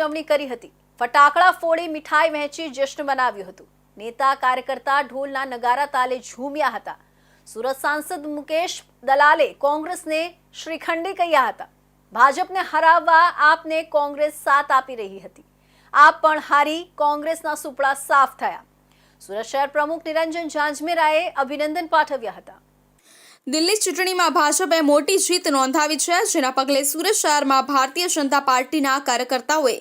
ઉજવણી કરી હતી। ફટાકડા ફોડી મીઠાઈ વહેંચી જશ્ન મનાવ્યો હતો। નેતા કાર્યકર્તા ઢોલના નગારા તાલે ઝૂમ્યા હતા। સુરત સાંસદ મુકેશ દલાલે કોંગ્રેસને શ્રીખંડી કહ્યા હતા। ભાજપને હરાવવા આપને કોંગ્રેસ સાથ આપી રહી હતી। આપ પણ હારી કોંગ્રેસના સુપડા સાફ થયા। સુરત શહેર પ્રમુખ નિરંજન ઝાંઝમેરાએ અભિનંદન પાઠવ્યા હતા। દિલ્હી ચૂંટણીમાં ભાજપે મોટી જીત નોંધાવી છે, જેના પગલે સુરત શહેરમાં ભારતીય જનતા પાર્ટીના કાર્યકર્તાઓએ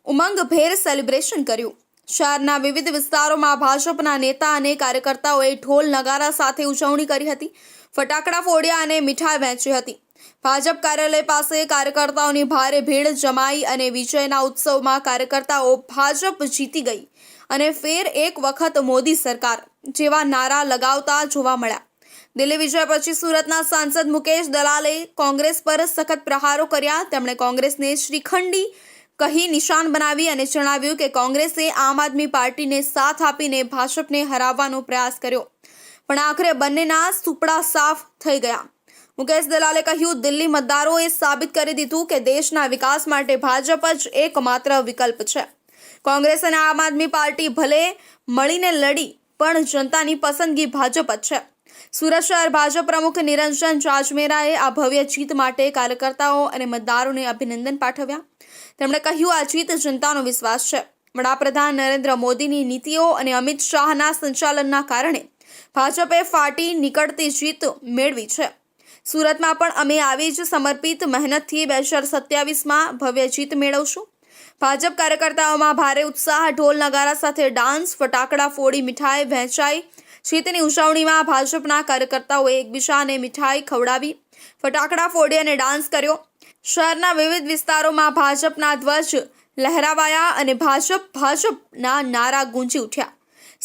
ઉમંગભેર સેલિબ્રેશન કર્યું। શહેરના વિવિધ વિસ્તારોમાં ભાજપના નેતા અને કાર્યકર્તાઓએ ઢોલ નગારા સાથે ઉજવણી કરી હતી। ફટાકડા ફોડ્યા અને મીઠાઈ વહેંચી હતી। ભાજપ કાર્યાલય પાસે કાર્યકર્તાઓની ભારે ભીડ જમાઈ અને વિજયના ઉત્સવમાં કાર્યકર્તાઓ ભાજપ જીતી ગઈ અને ફેર એક વખત મોદી સરકાર જેવા નારા લગાવતા જોવા મળ્યા। દિલ્હી વિજય પછી સુરતના સાંસદ મુકેશ દલાલે કોંગ્રેસ પર સખત પ્રહારો કર્યા। તેમણે કોંગ્રેસને શ્રીખંડી કહી નિશાન બનાવી અને જણાવ્યું કે કોંગ્રેસે આમ આદમી પાર્ટીને સાથ આપીને ભાજપને હરાવવાનો પ્રયાસ કર્યો, પણ આખરે બંનેના સુપડા સાફ થઈ ગયા। મુકેશ દલાલે કહ્યું, દિલ્હી મતદારોએ સાબિત કરી દીધું કે દેશના વિકાસ માટે ભાજપ જ એકમાત્ર વિકલ્પ છે। કોંગ્રેસ અને આમ આદમી પાર્ટી ભલે મળીને લડી, પણ જનતાની પસંદગી ભાજપ જ છે। સુરત શહેર ભાજપ પ્રમુખ નિરંજન ઝાંઝમેરાએ આ ભવ્ય જીત માટે કાર્યકર્તાઓ અને મતદારોને અભિનંદન પાઠવ્યા। તેમણે કહ્યું, આ જીત જનતાનો વિશ્વાસ છે। વડાપ્રધાન નરેન્દ્ર મોદીની નીતિઓ અને અમિત શાહના સંચાલનના કારણે ભાજપે ફાટી નીકળતી જીત મેળવી છે। સુરતમાં પણ અમે આવી જ સમર્પિત મહેનતથી 2027માં ભવ્ય જીત મેળવશું। ભાજપ કાર્યકર્તાઓમાં ભારે ઉત્સાહ, ઢોલ નગારા સાથે ડાન્સ, ફટાકડા ફોડી મીઠાઈ વહેંચાઈ। જીતની ઉજવણીમાં ભાજપના કાર્યકર્તાઓએ એકબીજાને મીઠાઈ ખવડાવી, ફટાકડા ફોડી અને ડાન્સ કર્યો। શહેરના વિવિધ વિસ્તારોમાં ભાજપના ધ્વજ લહેરાવાયા અને ભાજપના નારા ગુંજી ઉઠ્યા।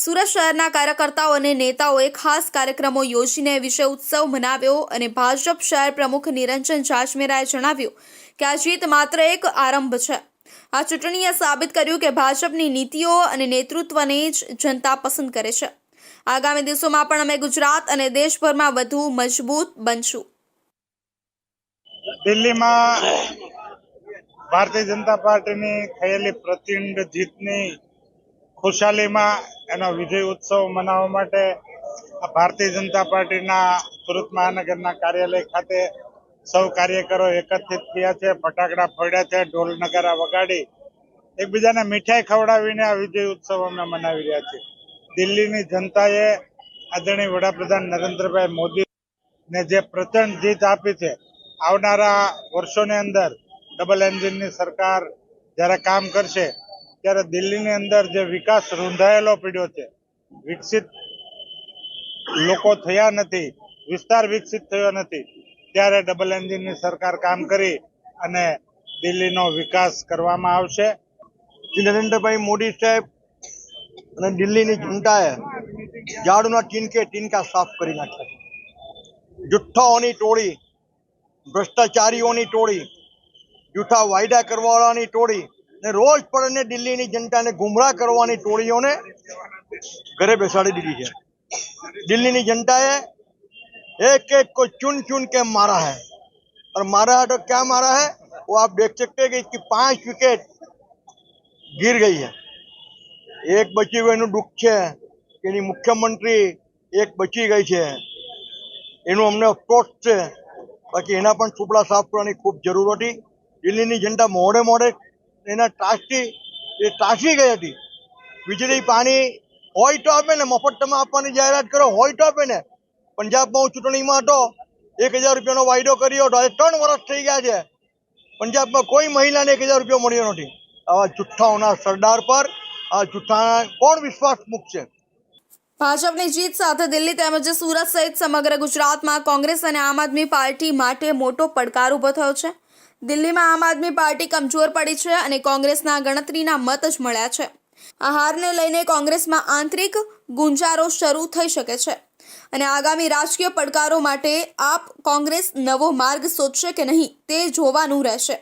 સુરત શહેરના કાર્યકર્તાઓ અને નેતાઓએ ખાસ કાર્યક્રમો યોજીને વિજય ઉત્સવ મનાવ્યો અને ભાજપ શહેર પ્રમુખ નિરંજન ઝાંઝમેરાએ જણાવ્યું કે આ જીત માત્ર એક આરંભ છે। આ ચૂંટણીએ સાબિત કર્યું કે ભાજપની નીતિઓ અને નેતૃત્વને જ જનતા પસંદ કરે છે। આગામી દિવસોમાં પણ અમે ગુજરાત અને દેશભરમાં વધુ મજબૂત બનશું। દિલ્હીમાં ભારતીય જનતા પાર્ટીની થયેલી પ્રચંડ જીતની ખુશાલીમાં એનો વિજય ઉત્સવ મનાવવા માટે ભારતીય જનતા પાર્ટીના સુરત મહાનગરના કાર્યાલય ખાતે સૌ કાર્યકરો એકત્રિત થયા છે। ફટાકડા ફોડ્યા છે, ઢોલ નગારા વગાડી એકબીજાને મીઠાઈ ખવડાવીને આ વિજય ઉત્સવ અમે મનાવી રહ્યા છીએ। દિલ્હીની જનતાએ આદરણીય વડાપ્રધાન નરેન્દ્રભાઈ મોદીને જે પ્રચંડ જીત આપી છે, આવનારા વર્ષોની અંદર ડબલ એન્જિનની સરકાર જ્યારે કામ કરશે ત્યારે દિલ્હીની અંદર જે વિકાસ રૂંધાયેલો પડ્યો છે, વિકસિત લોકો થયા નથી, વિસ્તાર વિકસિત થયો નથી, ત્યારે ડબલ એન્જિનની સરકાર કામ કરી અને દિલ્હીનો વિકાસ કરવામાં આવશે। નરેન્દ્રભાઈ મોદી સાહેબ અને દિલ્હીની જનતાએ ઝાડુના ટીનકા સાફ કરી નાખ્યા છે। જુઠ્ઠાઓની ટોળી, ભ્રષ્ટાચારીઓની ટોળી, જૂઠા વાયદા કરવાવાળાની ટોળી ને રોજ પડને દિલ્હીની જનતાને ગુમરાહ કરવાની ટોળીઓને ઘરે બેસાડી દીધી છે। દિલ્હીની जनताए एक एक को चुन चुन के मारा है और मारा है तो क्या मारा है वो आप देख सकते हैं कि इसकी 5 विकेट गिर गई है। एक बची हुई એનું દુઃખ છે કે એની મુખ્યમંત્રી એક બચી ગઈ છે, એનું અમને અફસોસ છે। બાકી એના પણ સુપડા સાફ કરવાની ખૂબ જરૂર હતી। દિલ્હીની જનતા મોડે એના ત્રાસી ગઈ હતી। વીજળી પાણી હોય તો આપે ને, મફત તમે આપવાની જાહેરાત કરો હોય તો આપે ને। પંજાબમાં હું ચૂંટણીમાં હતો, 1000 રૂપિયાનો વાયદો કર્યો હતો, આજે 3 વર્ષ થઈ ગયા છે, પંજાબમાં કોઈ મહિલાને 1000 રૂપિયા મળ્યો નથી। આવા જુઠ્ઠાઓના સરદાર પર આ જુઠ્ઠા કોણ વિશ્વાસ મૂકશે? ભાજપની જીત સાથે દિલ્હી તેમજ સુરત સહિત સમગ્ર ગુજરાતમાં કોંગ્રેસ અને આમ આદમી પાર્ટી માટે મોટો પડકાર ઊભો થયો છે। દિલ્હીમાં આમ આદમી પાર્ટી કમજોર પડી છે અને કોંગ્રેસના ગણતરીના મત જ મળ્યા છે। આ હારને લઈને કોંગ્રેસમાં આંતરિક ગુંજારો શરૂ થઈ શકે છે અને આગામી રાજકીય પડકારો માટે આપ કોંગ્રેસ નવો માર્ગ શોધશે કે નહીં તે જોવાનું રહેશે।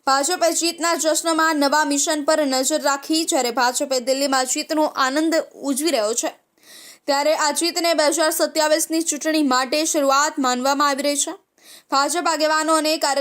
ભાજપે જીતના જશ્નમાં નવા મિશન પર નજર રાખી। જ્યારે ભાજપે દિલ્હીમાં જીતનો આનંદ ઉજવી રહ્યો છે, ત્યારે આ જીતને 2027ની ચૂંટણી માટે શરૂઆત માનવામાં આવી રહી છે। ભાજપ આગેવાનો અને